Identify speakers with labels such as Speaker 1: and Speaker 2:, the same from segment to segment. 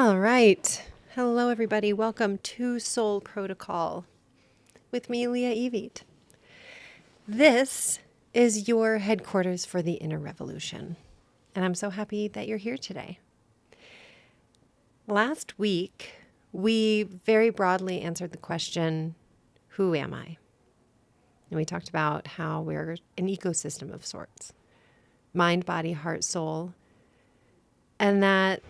Speaker 1: All right. Hello, everybody. Welcome to Soul Protocol with me, Leah Eveet. This is your headquarters for the inner revolution, and I'm so happy that you're here today. Last week, we very broadly answered the question, who am I? And we talked about how we're an ecosystem of sorts, mind, body, heart, soul, and that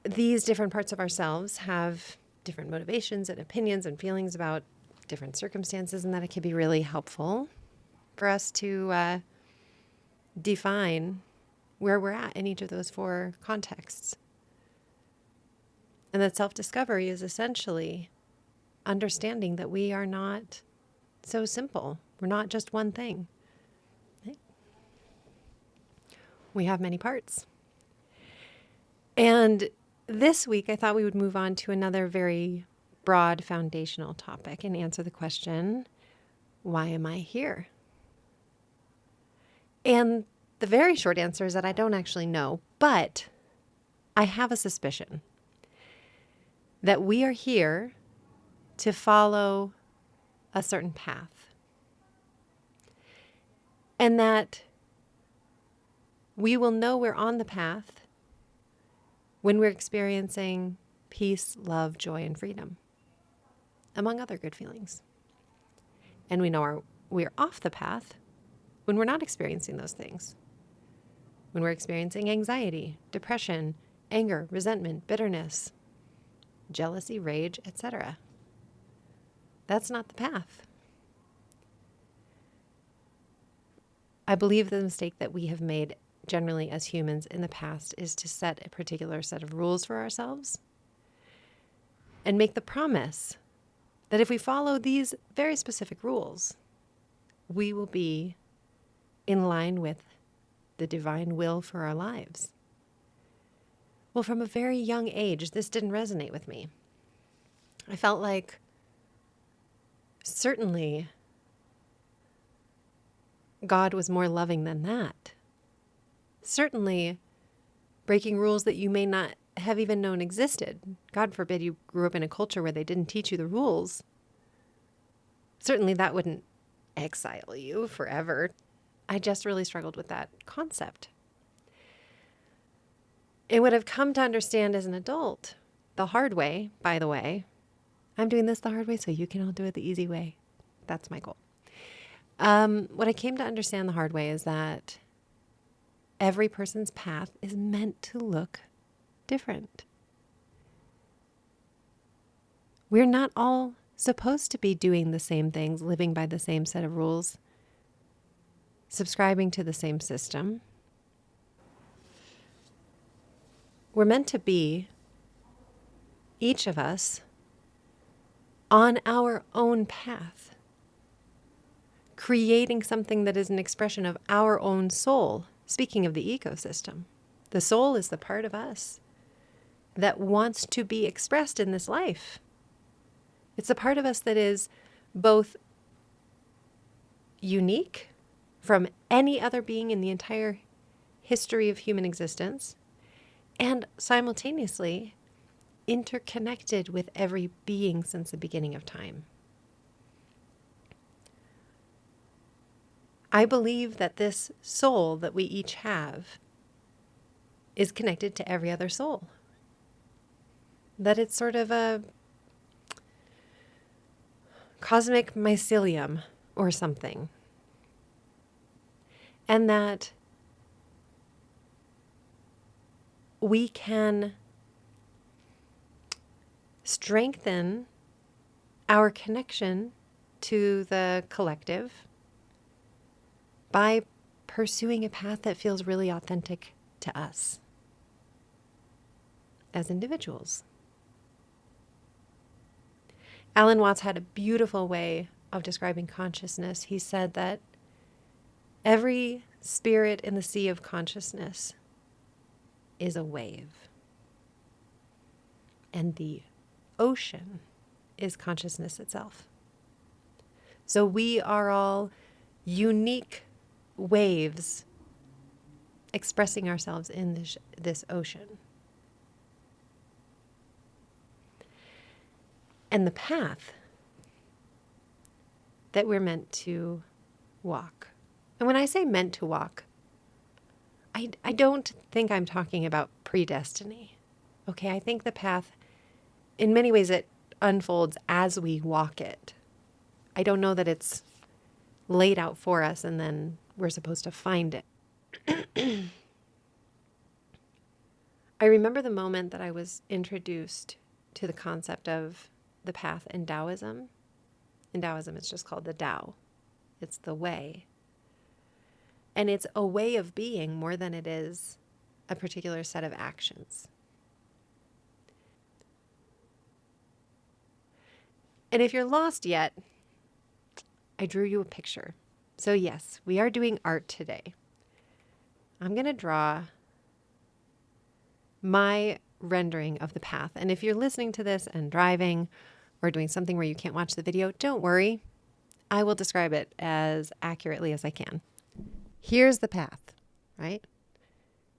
Speaker 1: these different parts of ourselves have different motivations and opinions and feelings about different circumstances, and that it can be really helpful for us to define where we're at in each of those four contexts. And that self-discovery is essentially understanding that we are not so simple. We're not just one thing. We have many parts. And this week, I thought we would move on to another very broad foundational topic and answer the question, why am I here? And the very short answer is that I don't actually know, but I have a suspicion that we are here to follow a certain path. And that we will know we're on the path when we're experiencing peace, love, joy, and freedom, among other good feelings. And we know we're off the path when we're not experiencing those things, when we're experiencing anxiety, depression, anger, resentment, bitterness, jealousy, rage, etc. That's not the path. I believe the mistake that we have made generally as humans in the past is to set a particular set of rules for ourselves and make the promise that if we follow these very specific rules, we will be in line with the divine will for our lives. Well, from a very young age, this didn't resonate with me. I felt like certainly God was more loving than that. Certainly, breaking rules that you may not have even known existed. God forbid you grew up in a culture where they didn't teach you the rules. Certainly that wouldn't exile you forever. I just really struggled with that concept. And what I've come to understand as an adult, the hard way, by the way, I'm doing this the hard way so you can all do it the easy way. That's my goal. What I came to understand the hard way is that every person's path is meant to look different. We're not all supposed to be doing the same things, living by the same set of rules, subscribing to the same system. We're meant to be, each of us, on our own path, creating something that is an expression of our own soul. Speaking of the ecosystem, the soul is the part of us that wants to be expressed in this life. It's a part of us that is both unique from any other being in the entire history of human existence and simultaneously interconnected with every being since the beginning of time. I believe that this soul that we each have is connected to every other soul. That it's sort of a cosmic mycelium or something. And that we can strengthen our connection to the collective by pursuing a path that feels really authentic to us as individuals. Alan Watts had a beautiful way of describing consciousness. He said that every spirit in the sea of consciousness is a wave, and the ocean is consciousness itself. So we are all unique waves expressing ourselves in this ocean. and the path that we're meant to walk. And when I say meant to walk, I don't think I'm talking about predestiny. Okay, I think the path, in many ways, it unfolds as we walk it. I don't know that it's laid out for us and then we're supposed to find it. I remember the moment that I was introduced to the concept of the path in Taoism. In Taoism, it's just called the Tao. It's the way. And it's a way of being more than it is a particular set of actions. And if you're lost yet, I drew you a picture. So yes, we are doing art today. I'm going to draw my rendering of the path. And if you're listening to this and driving or doing something where you can't watch the video, don't worry. I will describe it as accurately as I can. Here's the path, right?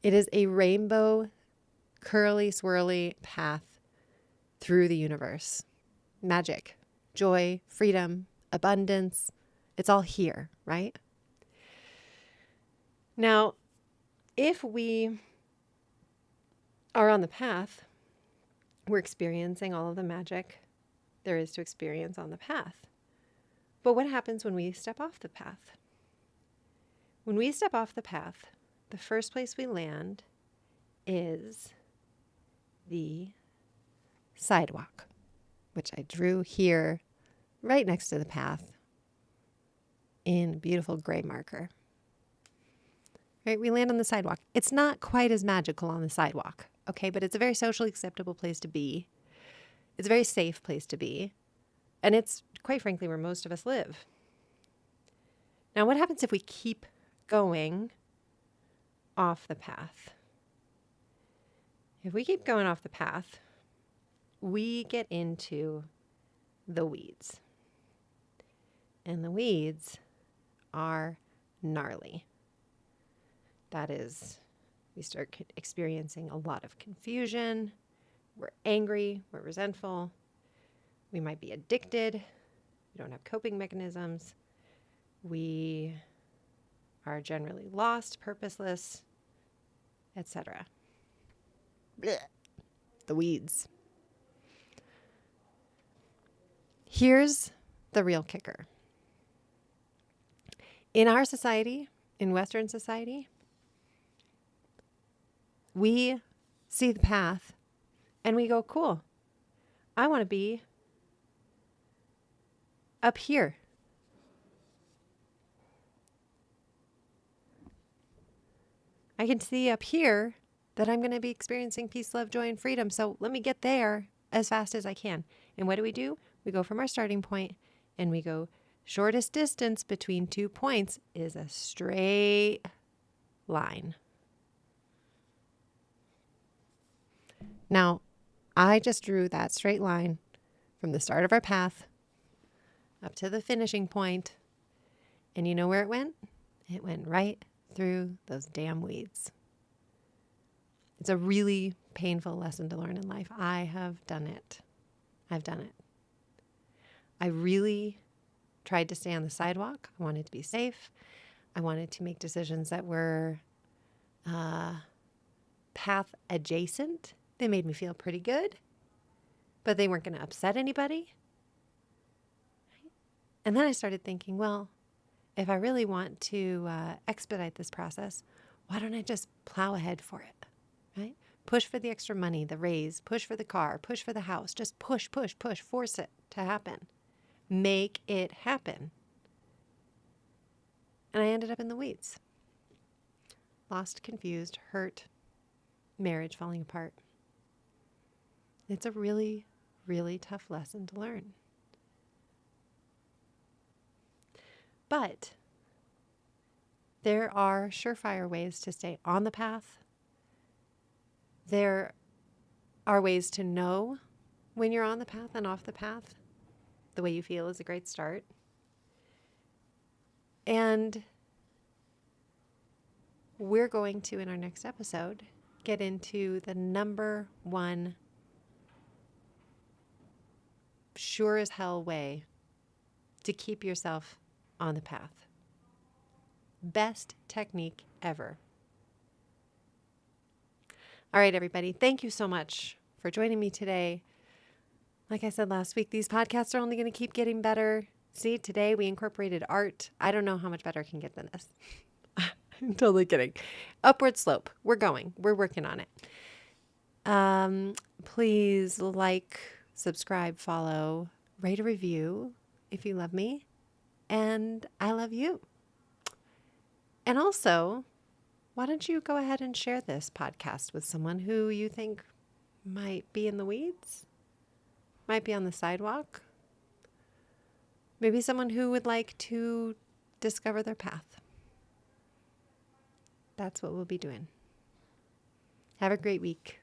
Speaker 1: It is a rainbow, curly, swirly path through the universe. Magic, joy, freedom, abundance. It's all here, right? Now, if we are on the path, we're experiencing all of the magic there is to experience on the path. But what happens when we step off the path? When we step off the path, the first place we land is the sidewalk, which I drew here right next to the path in beautiful gray marker. Right? We land on the sidewalk. It's not quite as magical on the sidewalk, okay? But it's a very socially acceptable place to be. It's a very safe place to be. And it's, quite frankly, where most of us live. Now, what happens if we keep going off the path? If we keep going off the path, we get into the weeds. And the weeds are gnarly. That is, we start experiencing a lot of confusion. We're angry. We're resentful. We might be addicted. We don't have coping mechanisms. We are generally lost, purposeless, etc. The weeds. Here's the real kicker. In our society, in Western society, we see the path and we go, cool, I want to be up here. I can see up here that I'm going to be experiencing peace, love, joy, and freedom. So let me get there as fast as I can. And what do? We go from our starting point and we go, shortest distance between 2 points is a straight line. Now, I just drew that straight line from the start of our path up to the finishing point. And you know where it went? It went right through those damn weeds. It's a really painful lesson to learn in life. I have done it. I've done it. I really tried to stay on the sidewalk. I wanted to be safe. I wanted to make decisions that were path adjacent. They made me feel pretty good, but they weren't going to upset anybody. And then I started thinking, well, if I really want to expedite this process, why don't I just plow ahead for it, right? Push for the extra money, the raise, push for the car, push for the house, just push, force it to happen. Make it happen. And I ended up in the weeds. Lost, confused, hurt, marriage falling apart. It's a really, really tough lesson to learn. But there are surefire ways to stay on the path. There are ways to know when you're on the path and off the path. The way you feel is a great start. And we're going to, in our next episode, get into the number one sure as hell way to keep yourself on the path. Best technique ever. All right, everybody. Thank you so much for joining me today. Like I said last week, these podcasts are only going to keep getting better. See, today we incorporated art. I don't know how much better it can get than this. I'm totally kidding. Upward slope. We're going. We're working on it. Please like, subscribe, follow, rate a review if you love me. And I love you. And also, why don't you go ahead and share this podcast with someone who you think might be in the weeds, might be on the sidewalk, maybe someone who would like to discover their path. That's what we'll be doing. Have a great week.